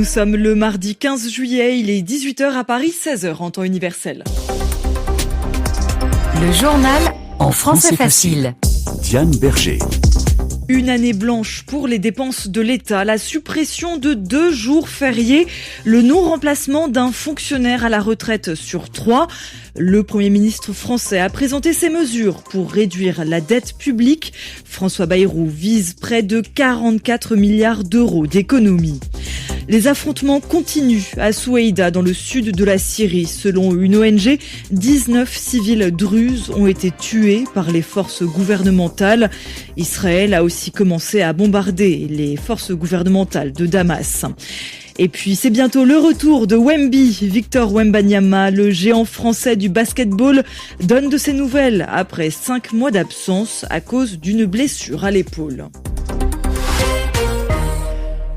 Nous sommes le mardi 15 juillet, il est 18h à Paris, 16h en temps universel. Le journal en français facile. Diane Berger. Une année blanche pour les dépenses de l'État, la suppression de 2 jours fériés, le non-remplacement d'un fonctionnaire à la retraite sur 3. Le Premier ministre français a présenté ses mesures pour réduire la dette publique. François Bayrou vise près de 44 milliards d'euros d'économies. Les affrontements continuent à Soueïda, dans le sud de la Syrie. Selon une ONG, 19 civils druzes ont été tués par les forces gouvernementales. Israël a aussi commencé à bombarder les forces gouvernementales de Damas. Et puis c'est bientôt le retour de Wemby. Victor Wembanyama, le géant français du basketball, donne de ses nouvelles après 5 mois d'absence à cause d'une blessure à l'épaule.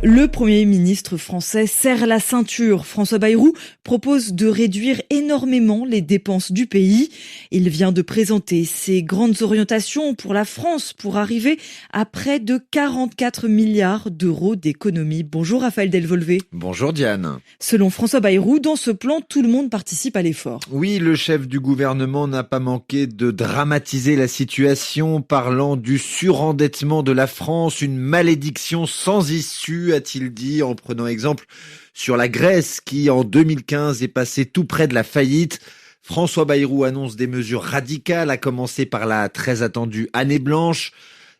Le Premier ministre français serre la ceinture. François Bayrou propose de réduire énormément les dépenses du pays. Il vient de présenter ses grandes orientations pour la France pour arriver à près de 44 milliards d'euros d'économies. Bonjour Raphaël Delvolvé. Bonjour Diane. Selon François Bayrou, dans ce plan, tout le monde participe à l'effort. Oui, le chef du gouvernement n'a pas manqué de dramatiser la situation, parlant du surendettement de la France, une malédiction sans issue, a-t-il dit, en prenant exemple sur la Grèce qui, en 2015, est passée tout près de la faillite. François Bayrou annonce des mesures radicales, à commencer par la très attendue année blanche,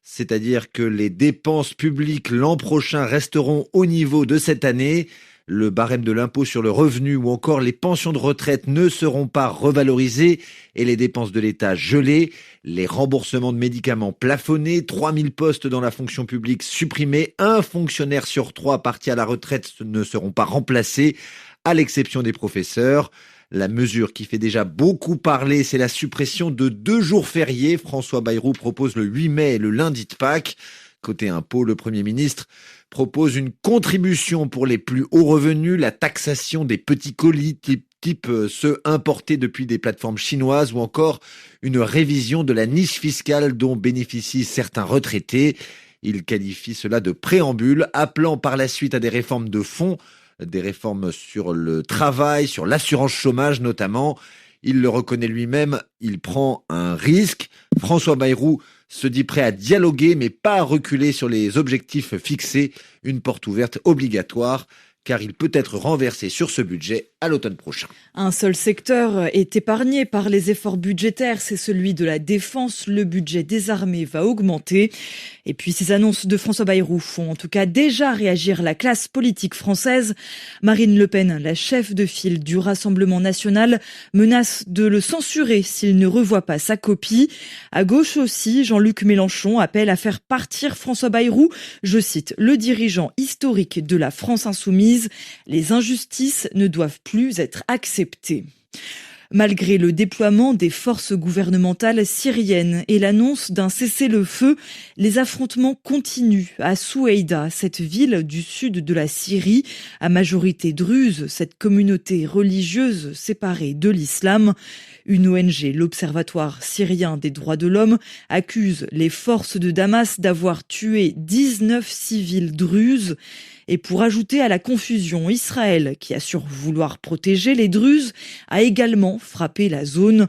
c'est-à-dire que les dépenses publiques l'an prochain resteront au niveau de cette année. Le barème de l'impôt sur le revenu ou encore les pensions de retraite ne seront pas revalorisées et les dépenses de l'État gelées. Les remboursements de médicaments plafonnés, 3000 postes dans la fonction publique supprimés, 1 fonctionnaire sur 3 parti à la retraite ne seront pas remplacés, à l'exception des professeurs. La mesure qui fait déjà beaucoup parler, c'est la suppression de 2 jours fériés. François Bayrou propose le 8 mai et le lundi de Pâques. Côté impôt, le Premier ministre propose une contribution pour les plus hauts revenus, la taxation des petits colis type ceux importés depuis des plateformes chinoises ou encore une révision de la niche fiscale dont bénéficient certains retraités. Il qualifie cela de préambule, appelant par la suite à des réformes de fond, des réformes sur le travail, sur l'assurance chômage notamment. Il le reconnaît lui-même, il prend un risque. François Bayrou se dit prêt à dialoguer, mais pas à reculer sur les objectifs fixés. Une porte ouverte obligatoire, car il peut être renversé sur ce budget à l'automne prochain. Un seul secteur est épargné par les efforts budgétaires, c'est celui de la défense. Le budget des armées va augmenter. Et puis ces annonces de François Bayrou font en tout cas déjà réagir la classe politique française. Marine Le Pen, la chef de file du Rassemblement national, menace de le censurer s'il ne revoit pas sa copie. À gauche aussi, Jean-Luc Mélenchon appelle à faire partir François Bayrou. Je cite le dirigeant historique de la France insoumise. Les injustices ne doivent plus être acceptées. Malgré le déploiement des forces gouvernementales syriennes et l'annonce d'un cessez-le-feu, les affrontements continuent à Soueïda, cette ville du sud de la Syrie, à majorité druze, cette communauté religieuse séparée de l'islam. Une ONG, l'Observatoire syrien des droits de l'homme, accuse les forces de Damas d'avoir tué 19 civils druzes. Et pour ajouter à la confusion, Israël, qui assure vouloir protéger les Druzes, a également frappé la zone.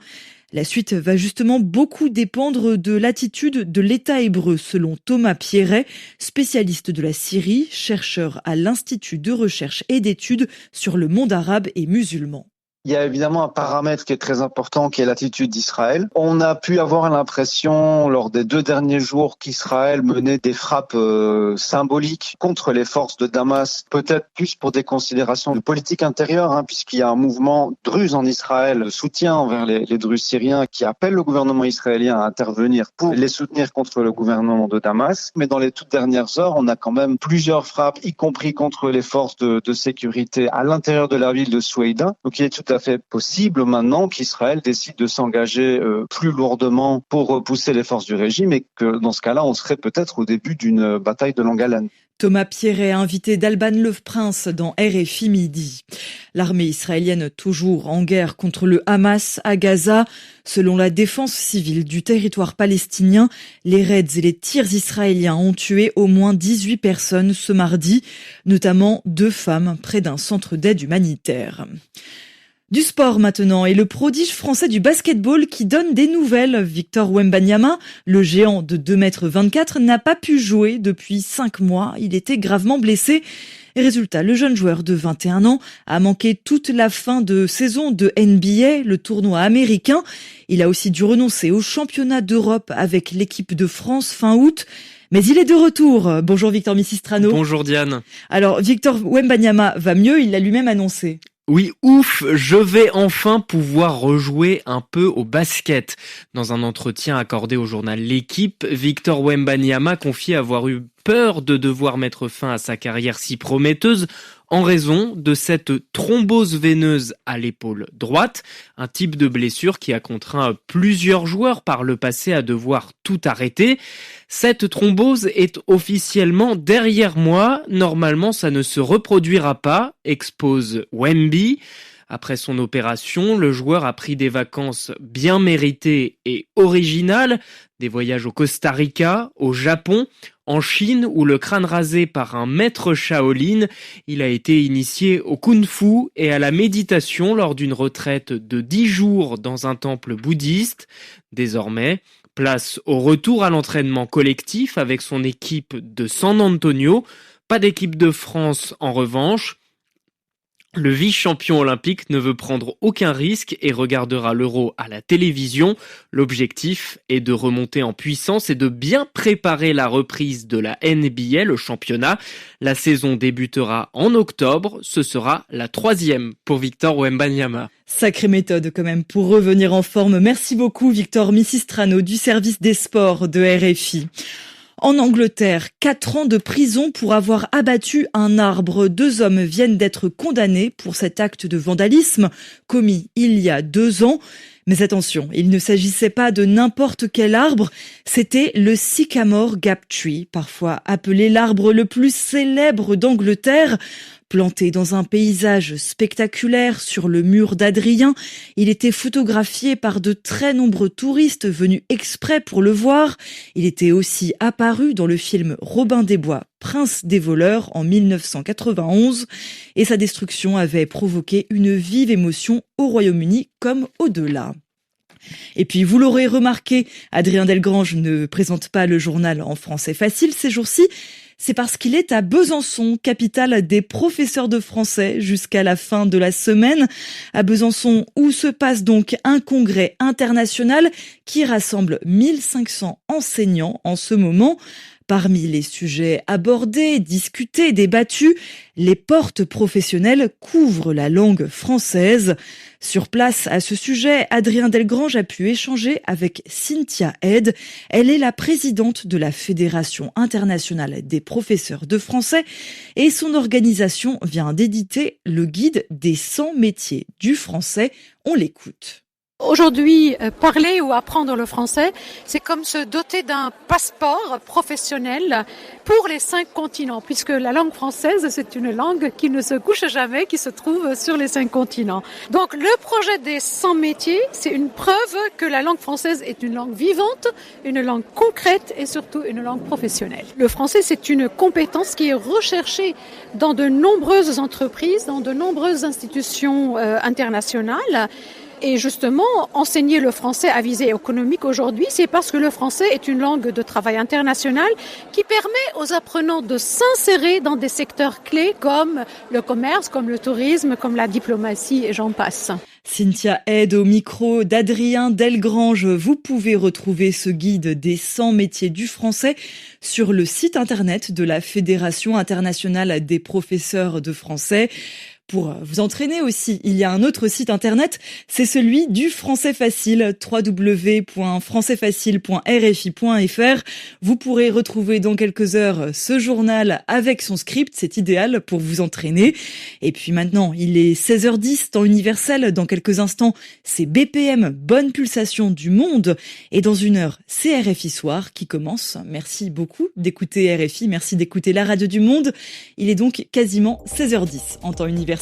La suite va justement beaucoup dépendre de l'attitude de l'État hébreu, selon Thomas Pierret, spécialiste de la Syrie, chercheur à l'Institut de recherche et d'études sur le monde arabe et musulman. Il y a évidemment un paramètre qui est très important, qui est l'attitude d'Israël. On a pu avoir l'impression, lors des 2 derniers jours, qu'Israël menait des frappes symboliques contre les forces de Damas, peut-être plus pour des considérations de politique intérieure, puisqu'il y a un mouvement druze en Israël, soutien envers les druzes syriens, qui appelle le gouvernement israélien à intervenir pour les soutenir contre le gouvernement de Damas. Mais dans les toutes dernières heures, on a quand même plusieurs frappes, y compris contre les forces de sécurité à l'intérieur de la ville de Soueïda. Donc il est tout à fait possible maintenant qu'Israël décide de s'engager plus lourdement pour repousser les forces du régime et que dans ce cas-là, on serait peut-être au début d'une bataille de longue haleine. Thomas Pierret, invité d'Alban Lefprince dans RFI Midi. L'armée israélienne toujours en guerre contre le Hamas à Gaza. Selon la défense civile du territoire palestinien, les raids et les tirs israéliens ont tué au moins 18 personnes ce mardi, notamment 2 femmes près d'un centre d'aide humanitaire. Du sport maintenant, et le prodige français du basketball qui donne des nouvelles. Victor Wembanyama, le géant de 2,24 m, n'a pas pu jouer depuis 5 mois. Il était gravement blessé. Et résultat, le jeune joueur de 21 ans a manqué toute la fin de saison de NBA, le tournoi américain. Il a aussi dû renoncer au championnat d'Europe avec l'équipe de France fin août. Mais il est de retour. Bonjour Victor Misistrano. Bonjour Diane. Alors Victor Wembanyama va mieux, il l'a lui-même annoncé. Oui, ouf, je vais enfin pouvoir rejouer un peu au basket. Dans un entretien accordé au journal L'Équipe, Victor Wembanyama confie avoir eu peur de devoir mettre fin à sa carrière si prometteuse en raison de cette thrombose veineuse à l'épaule droite, un type de blessure qui a contraint plusieurs joueurs par le passé à devoir tout arrêter. Cette thrombose est officiellement derrière moi, normalement ça ne se reproduira pas, expose Wemby. Après son opération, le joueur a pris des vacances bien méritées et originales, des voyages au Costa Rica, au Japon, en Chine où le crâne rasé par un maître Shaolin, il a été initié au kung-fu et à la méditation lors d'une retraite de 10 jours dans un temple bouddhiste. Désormais, place au retour à l'entraînement collectif avec son équipe de San Antonio. Pas d'équipe de France en revanche. Le vice-champion olympique ne veut prendre aucun risque et regardera l'Euro à la télévision. L'objectif est de remonter en puissance et de bien préparer la reprise de la NBA, le championnat. La saison débutera en octobre. Ce sera la 3e pour Victor Wembanyama. Sacrée méthode quand même pour revenir en forme. Merci beaucoup Victor Misistrano du service des sports de RFI. En Angleterre, 4 ans de prison pour avoir abattu un arbre. 2 hommes viennent d'être condamnés pour cet acte de vandalisme commis il y a 2 ans. Mais attention, il ne s'agissait pas de n'importe quel arbre, c'était le Sycamore Gap Tree, parfois appelé l'arbre le plus célèbre d'Angleterre. Planté dans un paysage spectaculaire sur le mur d'Adrien, il était photographié par de très nombreux touristes venus exprès pour le voir. Il était aussi apparu dans le film Robin des Bois, Prince des voleurs en 1991 et sa destruction avait provoqué une vive émotion au Royaume-Uni comme au-delà. Et puis, vous l'aurez remarqué, Adrien Delgrange ne présente pas le journal en français facile ces jours-ci. C'est parce qu'il est à Besançon, capitale des professeurs de français, jusqu'à la fin de la semaine. À Besançon, où se passe donc un congrès international qui rassemble 1500 enseignants en ce moment. Parmi les sujets abordés, discutés, débattus, les portes professionnelles couvrent la langue française. Sur place, à ce sujet, Adrien Delgrange a pu échanger avec Cynthia Head. Elle est la présidente de la Fédération internationale des professeurs de français et son organisation vient d'éditer le guide des 100 métiers du français. On l'écoute. Aujourd'hui, parler ou apprendre le français, c'est comme se doter d'un passeport professionnel pour les 5 continents, puisque la langue française, c'est une langue qui ne se couche jamais, qui se trouve sur les 5 continents. Donc le projet des 100 métiers, c'est une preuve que la langue française est une langue vivante, une langue concrète et surtout une langue professionnelle. Le français, c'est une compétence qui est recherchée dans de nombreuses entreprises, dans de nombreuses institutions internationales. Et justement, enseigner le français à visée économique aujourd'hui, c'est parce que le français est une langue de travail international qui permet aux apprenants de s'insérer dans des secteurs clés comme le commerce, comme le tourisme, comme la diplomatie et j'en passe. Cynthia Head au micro d'Adrien Delgrange. Vous pouvez retrouver ce guide des 100 métiers du français sur le site internet de la Fédération internationale des professeurs de français. Pour vous entraîner aussi, il y a un autre site internet, c'est celui du Français Facile, www.françaisfacile.rfi.fr. Vous pourrez retrouver dans quelques heures ce journal avec son script, c'est idéal pour vous entraîner. Et puis maintenant, il est 16h10, temps universel. Dans quelques instants, c'est BPM, bonne pulsation du monde. Et dans une heure, c'est RFI Soir qui commence. Merci beaucoup d'écouter RFI, merci d'écouter la radio du monde. Il est donc quasiment 16h10 en temps universel.